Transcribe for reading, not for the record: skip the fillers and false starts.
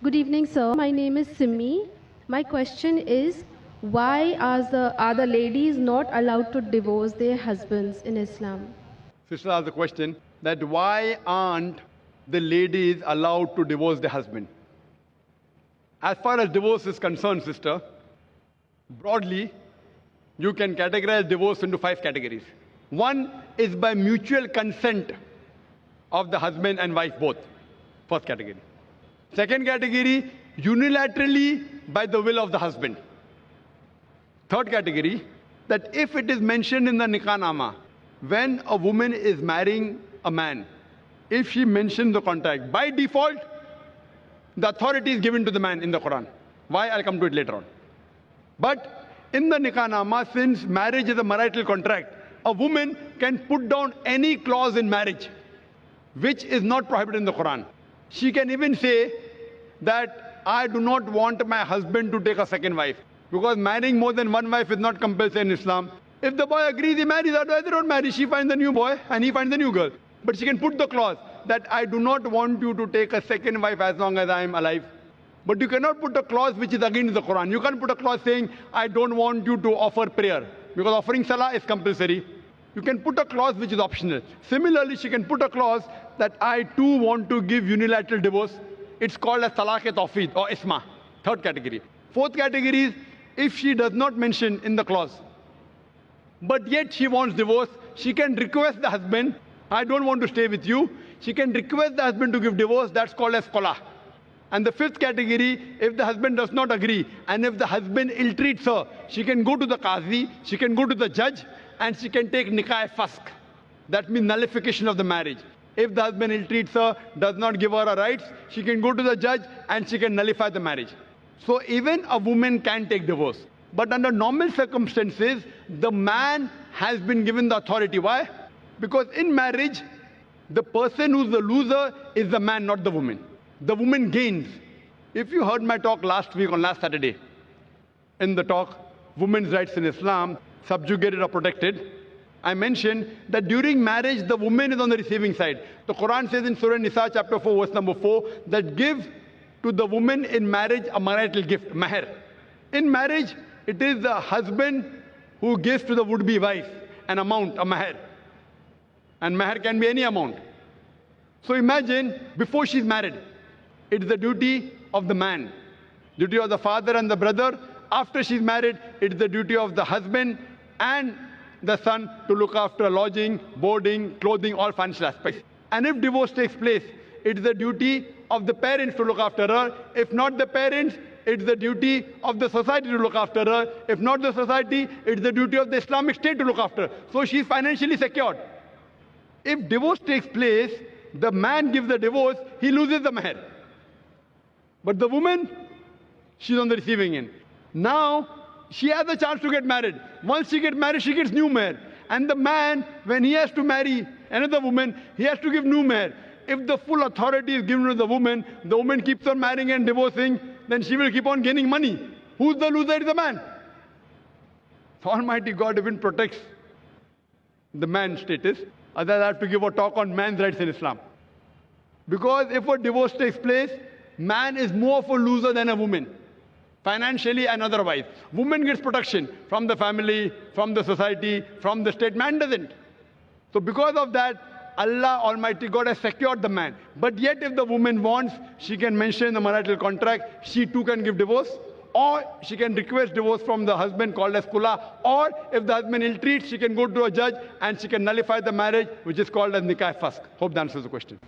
Good evening, sir. My name is Simi. My question is, why are the ladies not allowed to divorce their husbands in Islam? Sister asked the question that why aren't the ladies allowed to divorce their husband? As far as divorce is concerned, sister, broadly, you can categorize divorce into 5 categories. One is by mutual consent of the husband and wife both. First category. Second category, unilaterally by the will of the husband. Third category, that if it is mentioned in the nikah nama, when a woman is marrying a man, if she mentions the contract, by default, the authority is given to the man in the Quran. Why? I'll come to it later on. But in the nikah nama, since marriage is a marital contract, a woman can put down any clause in marriage which is not prohibited in the Quran. She can even say that I do not want my husband to take a second wife, because marrying more than one wife is not compulsory in Islam. If the boy agrees, he marries, otherwise they don't marry. She finds a new boy and he finds a new girl. But she can put the clause that I do not want you to take a second wife as long as I am alive. But you cannot put a clause which is against the Quran. You can't put a clause saying I don't want you to offer prayer, because offering salah is compulsory. You can put a clause which is optional. Similarly, she can put a clause that I too want to give unilateral divorce. It's called as talaq-e-tawfeed or isma. Third category. Fourth category is if she does not mention in the clause, but yet she wants divorce, she can request the husband, I don't want to stay with you. She can request the husband to give divorce. That's called as qala. And the fifth category, if the husband does not agree, and if the husband ill-treats her, she can go to the qazi, she can go to the judge, and she can take nikah-e-fask. That means nullification of the marriage. If the husband ill-treats her, does not give her her rights, she can go to the judge and she can nullify the marriage. So even a woman can take divorce. But under normal circumstances, the man has been given the authority. Why? Because in marriage, the person who's the loser is the man, not the woman. The woman gains. If you heard my talk last week on last Saturday, in the talk, Women's Rights in Islam, Subjugated or Protected, I mentioned that during marriage, the woman is on the receiving side. The Quran says in Surah Nisa, chapter 4, verse number 4, that give to the woman in marriage a marital gift, mahr. In marriage, it is the husband who gives to the would-be wife an amount, a mahr. And mahr can be any amount. So imagine, before she's married, it's the duty of the man, duty of the father and the brother. After she's married, it's the duty of the husband and the son to look after lodging, boarding, clothing, all financial aspects. And if divorce takes place, it's the duty of the parents to look after her. If not the parents, it's the duty of the society to look after her. If not the society, it's the duty of the Islamic State to look after her. So she's financially secured. If divorce takes place, the man gives the divorce, he loses the mahr. But the woman, she's on the receiving end. Now, she has a chance to get married. Once she gets married, she gets new mahr. And the man, when he has to marry another woman, he has to give new mahr. If the full authority is given to the woman keeps on marrying and divorcing, then she will keep on gaining money. Who's the loser? Is the man. So Almighty God even protects the man's status. Otherwise, I have to give a talk on man's rights in Islam. Because if a divorce takes place, man is more of a loser than a woman, financially and otherwise. Woman gets protection from the family, from the society, from the state. Man doesn't. So because of that, Allah Almighty God has secured the man. But yet if the woman wants, she can mention in the marital contract, she too can give divorce. Or she can request divorce from the husband, called as kula. Or if the husband ill-treats, she can go to a judge and she can nullify the marriage, which is called as nikah-e-fask. Hope that answers the question.